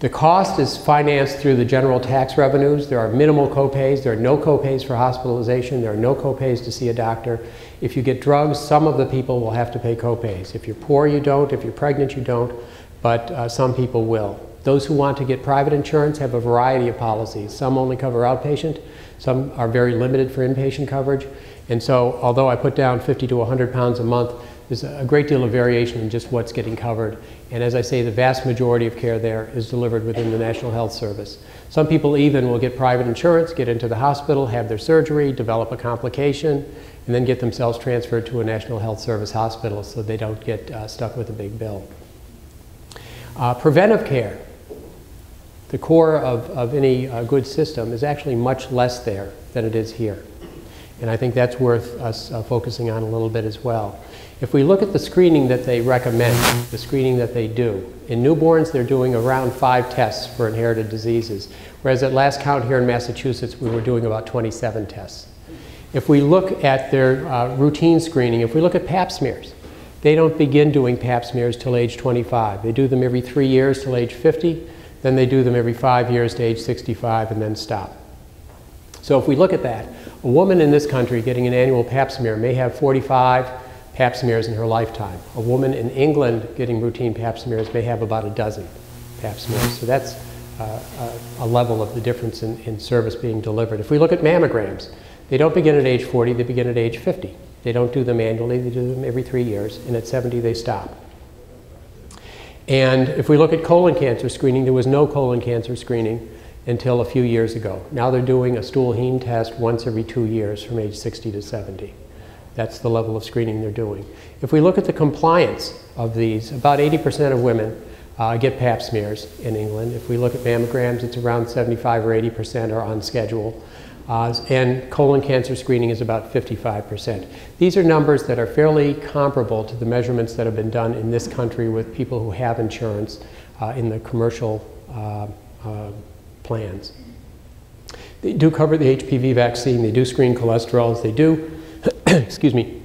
The cost is financed through the general tax revenues. There are minimal copays. There are no copays for hospitalization. There are no copays to see a doctor. If you get drugs, some of the people will have to pay copays. If you're poor, you don't. If you're pregnant, you don't. But some people will. Those who want to get private insurance have a variety of policies. Some only cover outpatient. Some are very limited for inpatient coverage. And so, although I put down 50 to 100 pounds a month, there's a great deal of variation in just what's getting covered. And as I say, the vast majority of care there is delivered within the National Health Service. Some people even will get private insurance, get into the hospital, have their surgery, develop a complication, and then get themselves transferred to a National Health Service hospital so they don't get stuck with a big bill. Preventive care, the core of any good system, is actually much less there than it is here. And I think that's worth us focusing on a little bit as well. If we look at the screening that they recommend, the screening that they do, in newborns they're doing around 5 tests for inherited diseases, whereas at last count here in Massachusetts we were doing about 27 tests. If we look at their routine screening, if we look at pap smears, they don't begin doing pap smears till age 25. They do them every 3 years till age 50, then they do them every 5 years to age 65 and then stop. So if we look at that, a woman in this country getting an annual pap smear may have 45 pap smears in her lifetime. A woman in England getting routine pap smears may have about a dozen pap smears. So that's a level of the difference in service being delivered. If we look at mammograms, they don't begin at age 40, they begin at age 50. They don't do them annually, they do them every 3 years, and at 70 they stop. And if we look at colon cancer screening, there was no colon cancer screening until a few years ago. Now they're doing a stool heme test once every 2 years from age 60 to 70. That's the level of screening they're doing. If we look at the compliance of these, about 80% of women get pap smears in England. If we look at mammograms, it's around 75 or 80% are on schedule. And colon cancer screening is about 55%. These are numbers that are fairly comparable to the measurements that have been done in this country with people who have insurance in the commercial plans. They do cover the HPV vaccine, they do screen cholesterols, they do, excuse me,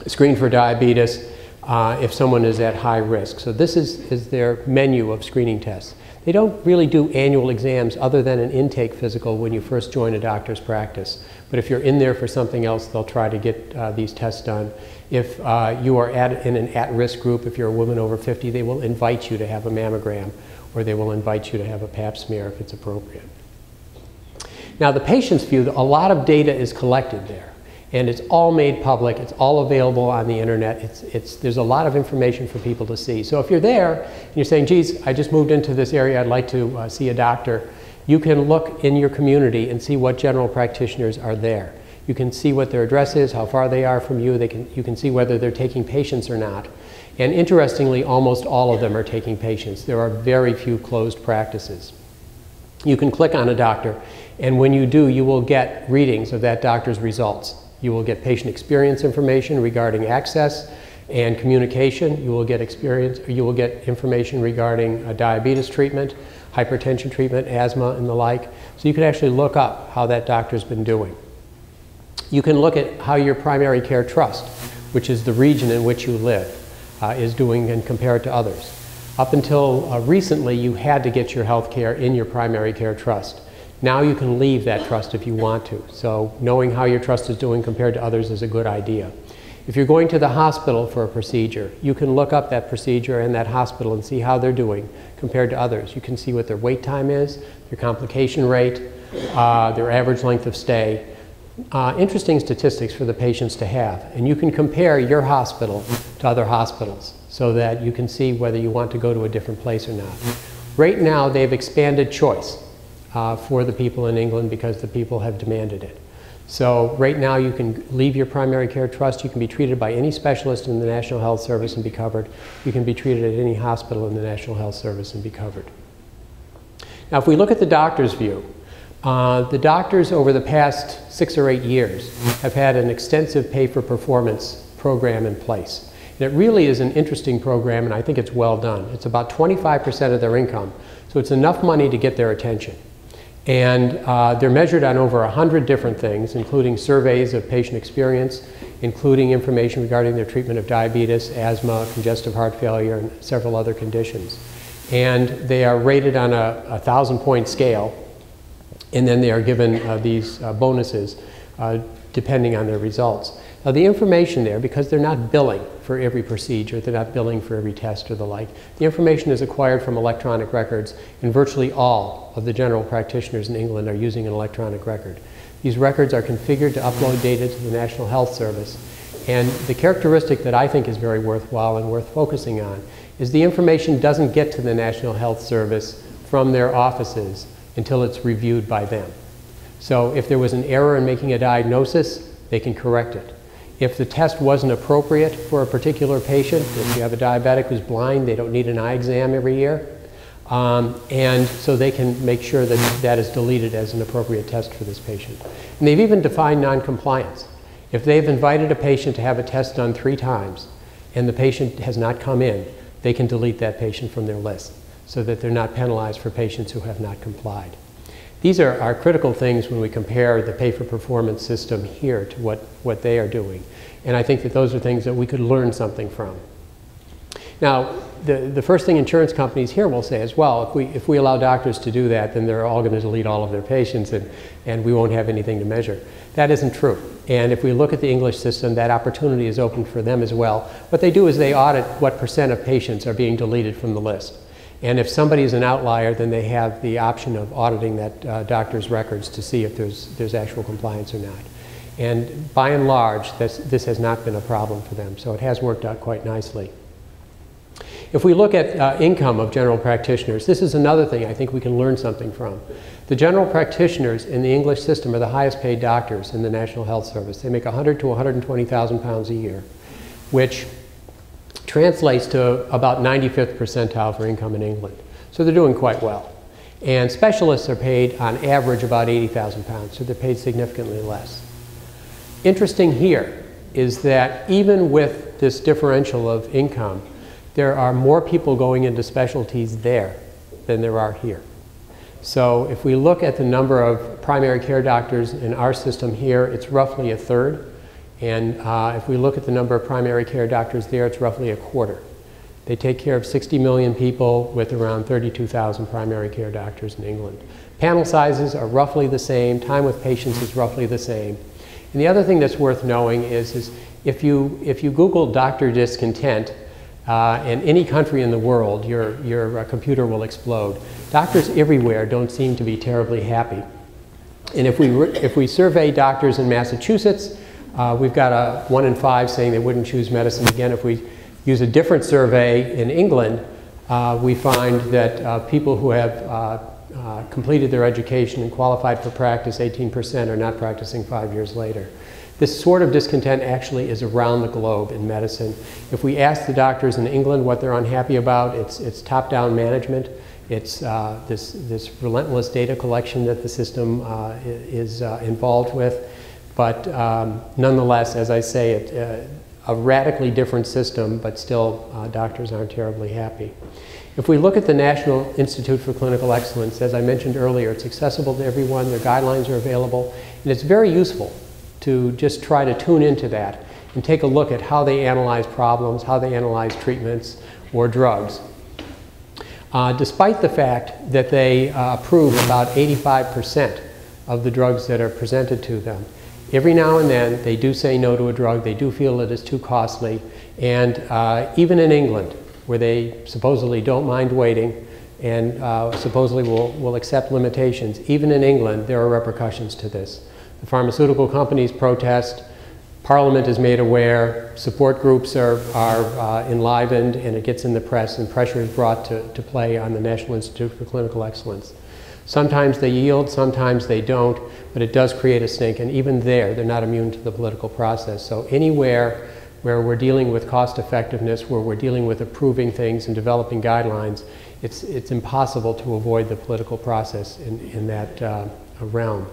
screen for diabetes if someone is at high risk. So this is their menu of screening tests. They don't really do annual exams other than an intake physical when you first join a doctor's practice. But if you're in there for something else, they'll try to get these tests done. If you are in an at-risk group, if you're a woman over 50, they will invite you to have a mammogram, or they will invite you to have a pap smear if it's appropriate. Now the patient's view, a lot of data is collected there. And it's all made public, it's all available on the internet, there's a lot of information for people to see. So if you're there and you're saying, geez, I just moved into this area, I'd like to see a doctor, you can look in your community and see what general practitioners are there. You can see what their address is, how far they are from you, you can see whether they're taking patients or not. And interestingly, almost all of them are taking patients. There are very few closed practices. You can click on a doctor, and when you do, you will get readings of that doctor's results. You will get patient experience information regarding access and communication. You will get information regarding diabetes treatment, hypertension treatment, asthma, and the like. So you can actually look up how that doctor's been doing. You can look at how your primary care trust, which is the region in which you live, is doing and compare it to others. Up until recently, you had to get your health care in your primary care trust. Now you can leave that trust if you want to. So knowing how your trust is doing compared to others is a good idea. If you're going to the hospital for a procedure, you can look up that procedure and that hospital and see how they're doing compared to others. You can see what their wait time is, their complication rate, their average length of stay. Interesting statistics for the patients to have. And you can compare your hospital to other hospitals so that you can see whether you want to go to a different place or not. Right now they've expanded choice for the people in England because the people have demanded it. So right now you can leave your primary care trust, you can be treated by any specialist in the National Health Service and be covered. You can be treated at any hospital in the National Health Service and be covered. Now if we look at the doctor's view, the doctors over the past 6 or 8 years have had an extensive pay-for-performance program in place. And it really is an interesting program, and I think it's well done. It's about 25% of their income, so it's enough money to get their attention. And they're measured on over 100 different things, including surveys of patient experience, including information regarding their treatment of diabetes, asthma, congestive heart failure, and several other conditions. and they are rated on a 1,000-point scale, and then they are given these bonuses depending on their results. Now the information there, because they're not billing for every procedure, they're not billing for every test or the like, the information is acquired from electronic records, and virtually all of the general practitioners in England are using an electronic record. These records are configured to upload data to the National Health Service, and the characteristic that I think is very worthwhile and worth focusing on is the information doesn't get to the National Health Service from their offices until it's reviewed by them. So if there was an error in making a diagnosis, they can correct it. If the test wasn't appropriate for a particular patient, if you have a diabetic who's blind, they don't need an eye exam every year. And so they can make sure that that is deleted as an appropriate test for this patient. And they've even defined non-compliance. If they've invited a patient to have a test done 3 times and the patient has not come in, they can delete that patient from their list so that they're not penalized for patients who have not complied. These are critical things when we compare the pay-for-performance system here to what they are doing. And I think that those are things that we could learn something from. Now, the first thing insurance companies here will say is, well, if we allow doctors to do that, then they're all going to delete all of their patients and we won't have anything to measure. That isn't true. And if we look at the English system, that opportunity is open for them as well. What they do is they audit what % of patients are being deleted from the list. And if somebody is an outlier, then they have the option of auditing that doctor's records to see if there's actual compliance or not. And by and large, this has not been a problem for them. So it has worked out quite nicely. If we look at income of general practitioners, this is another thing I think we can learn something from. The general practitioners in the English system are the highest paid doctors in the National Health Service. They make 100 to 120,000 pounds a year, which translates to about 95th percentile for income in England. So they're doing quite well. And specialists are paid on average about 80,000 pounds, so they're paid significantly less. Interesting here is that even with this differential of income, there are more people going into specialties there than there are here. So if we look at the number of primary care doctors in our system here, it's roughly 1/3. And if we look at the number of primary care doctors there, it's roughly 1/4. They take care of 60 million people with around 32,000 primary care doctors in England. Panel sizes are roughly the same. Time with patients is roughly the same. And the other thing that's worth knowing is if you Google doctor discontent in any country in the world, your computer will explode. Doctors everywhere don't seem to be terribly happy. And if we survey doctors in Massachusetts, we've got a 1 in 5 saying they wouldn't choose medicine again. If we use a different survey in England, we find that people who have completed their education and qualified for practice, 18% are not practicing 5 years later. This sort of discontent actually is around the globe in medicine. If we ask the doctors in England what they're unhappy about, it's top-down management. It's this relentless data collection that the system is involved with. But nonetheless, as I say, a radically different system, but still doctors aren't terribly happy. If we look at the National Institute for Clinical Excellence, as I mentioned earlier, it's accessible to everyone, their guidelines are available, and it's very useful to just try to tune into that and take a look at how they analyze problems, how they analyze treatments or drugs. Despite the fact that they approve about 85% of the drugs that are presented to them, every now and then they do say no to a drug, they do feel it is too costly, and even in England, where they supposedly don't mind waiting and supposedly will accept limitations, even in England there are repercussions to this. The pharmaceutical companies protest, Parliament is made aware, support groups are enlivened, and it gets in the press, and pressure is brought to play on the National Institute for Clinical Excellence. Sometimes they yield, sometimes they don't, but it does create a stink, and even there, they're not immune to the political process. So anywhere where we're dealing with cost effectiveness, where we're dealing with approving things and developing guidelines, it's impossible to avoid the political process in that realm.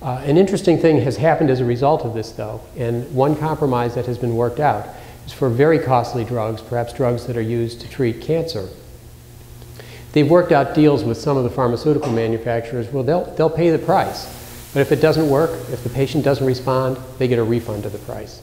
An interesting thing has happened as a result of this, though, and one compromise that has been worked out is for very costly drugs, perhaps drugs that are used to treat cancer. They've worked out deals with some of the pharmaceutical manufacturers where they'll pay the price, but if it doesn't work, if the patient doesn't respond, they get a refund of the price.